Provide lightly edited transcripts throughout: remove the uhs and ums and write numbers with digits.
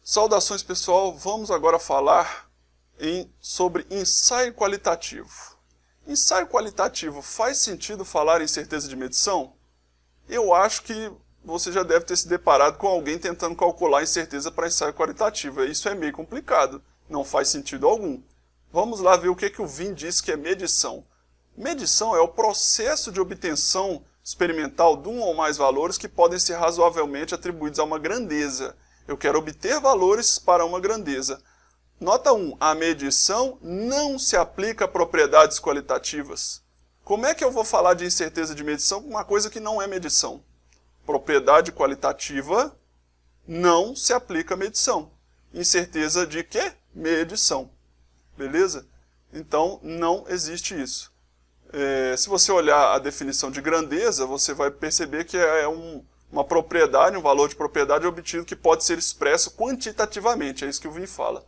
Saudações pessoal, vamos agora falar sobre ensaio qualitativo. Ensaio qualitativo, faz sentido falar em certeza de medição? Eu acho que você já deve ter se deparado com alguém tentando calcular incerteza para ensaio qualitativo. Isso é meio complicado, não faz sentido algum. Vamos lá ver o que o Vin diz que é medição. Medição é o processo de obtenção experimental de um ou mais valores que podem ser razoavelmente atribuídos a uma grandeza. Eu quero obter valores para uma grandeza. Nota 1. A medição não se aplica a propriedades qualitativas. Como é que eu vou falar de incerteza de medição com uma coisa que não é medição? Propriedade qualitativa não se aplica a medição. Incerteza de quê? Medição. Beleza? Então, não existe isso. Se você olhar a definição de grandeza, você vai perceber que é uma propriedade, um valor de propriedade obtido que pode ser expresso quantitativamente, é isso que o Vin fala.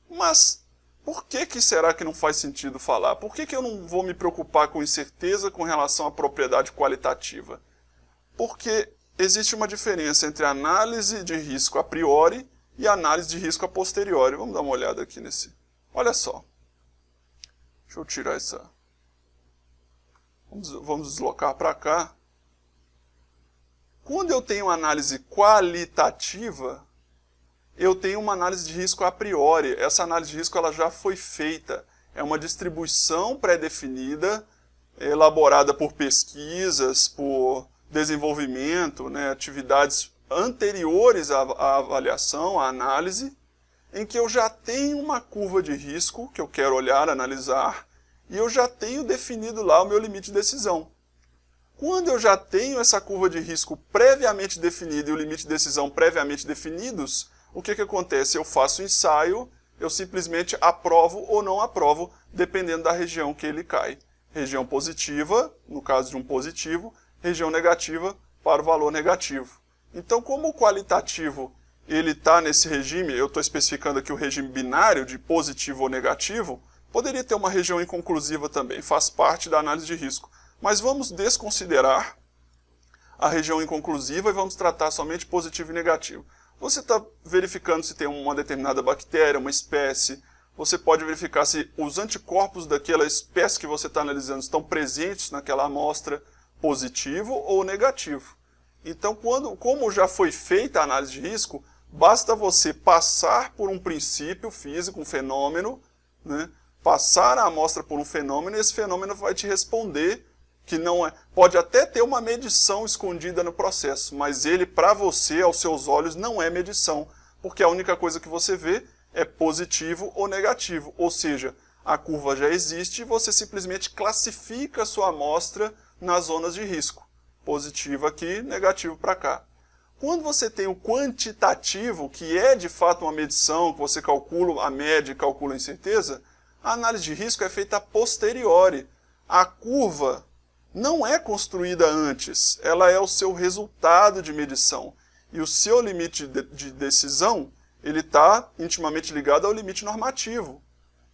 Mas, por que será que não faz sentido falar? Por que eu não vou me preocupar com incerteza com relação à propriedade qualitativa? Porque existe uma diferença entre análise de risco a priori e análise de risco a posteriori. Vamos dar uma olhada aqui nesse. Olha só. Deixa eu tirar essa. Vamos deslocar para cá. Quando eu tenho análise qualitativa, eu tenho uma análise de risco a priori. Essa análise de risco ela já foi feita. É uma distribuição pré-definida, elaborada por pesquisas, por desenvolvimento, atividades anteriores à avaliação, à análise, em que eu já tenho uma curva de risco que eu quero olhar, analisar, e eu já tenho definido lá o meu limite de decisão. Quando eu já tenho essa curva de risco previamente definida e o limite de decisão previamente definidos, o que acontece? Eu faço o ensaio, eu simplesmente aprovo ou não aprovo, dependendo da região que ele cai. Região positiva, no caso de um positivo, região negativa para o valor negativo. Então, como o qualitativo ele está nesse regime, eu estou especificando aqui o regime binário de positivo ou negativo, poderia ter uma região inconclusiva também, faz parte da análise de risco. Mas vamos desconsiderar a região inconclusiva e vamos tratar somente positivo e negativo. Você está verificando se tem uma determinada bactéria, uma espécie, você pode verificar se os anticorpos daquela espécie que você está analisando estão presentes naquela amostra, positivo ou negativo. Então, como já foi feita a análise de risco, basta você passar por um princípio físico, um fenômeno, passar a amostra por um fenômeno e esse fenômeno vai te responder que não é. Pode até ter uma medição escondida no processo, mas ele, para você, aos seus olhos, não é medição, porque a única coisa que você vê é positivo ou negativo, ou seja, a curva já existe e você simplesmente classifica a sua amostra nas zonas de risco. Positivo aqui, negativo para cá. Quando você tem o quantitativo, que é de fato uma medição, que você calcula a média e calcula a incerteza, a análise de risco é feita a posteriori. A curva não é construída antes, ela é o seu resultado de medição. E o seu limite de decisão, ele está intimamente ligado ao limite normativo.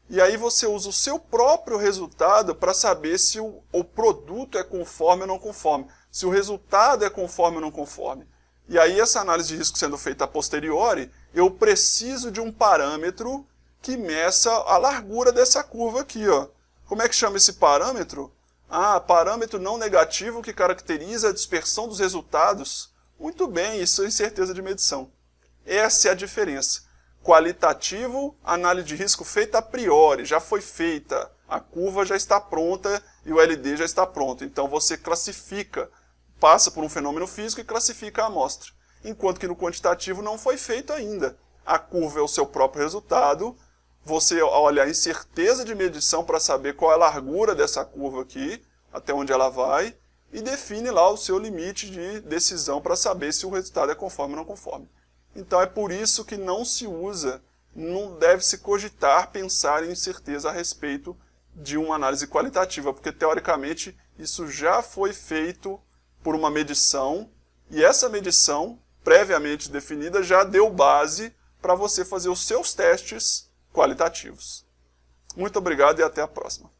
E aí você usa o seu próprio resultado para saber se o produto é conforme ou não conforme. Se o resultado é conforme ou não conforme. E aí essa análise de risco sendo feita a posteriori, eu preciso de um parâmetro que meça a largura dessa curva aqui. Como é que chama esse parâmetro? Parâmetro não negativo que caracteriza a dispersão dos resultados. Muito bem, isso é incerteza de medição. Essa é a diferença. Qualitativo, análise de risco feita a priori, já foi feita. A curva já está pronta e o LD já está pronto. Então você classifica, passa por um fenômeno físico e classifica a amostra. Enquanto que no quantitativo não foi feito ainda. A curva é o seu próprio resultado. Você olha a incerteza de medição para saber qual é a largura dessa curva aqui, até onde ela vai, e define lá o seu limite de decisão para saber se o resultado é conforme ou não conforme. Então é por isso que não se usa, não deve se cogitar pensar em incerteza a respeito de uma análise qualitativa, porque teoricamente isso já foi feito por uma medição, e essa medição, previamente definida, já deu base para você fazer os seus testes qualitativos. Muito obrigado e até a próxima.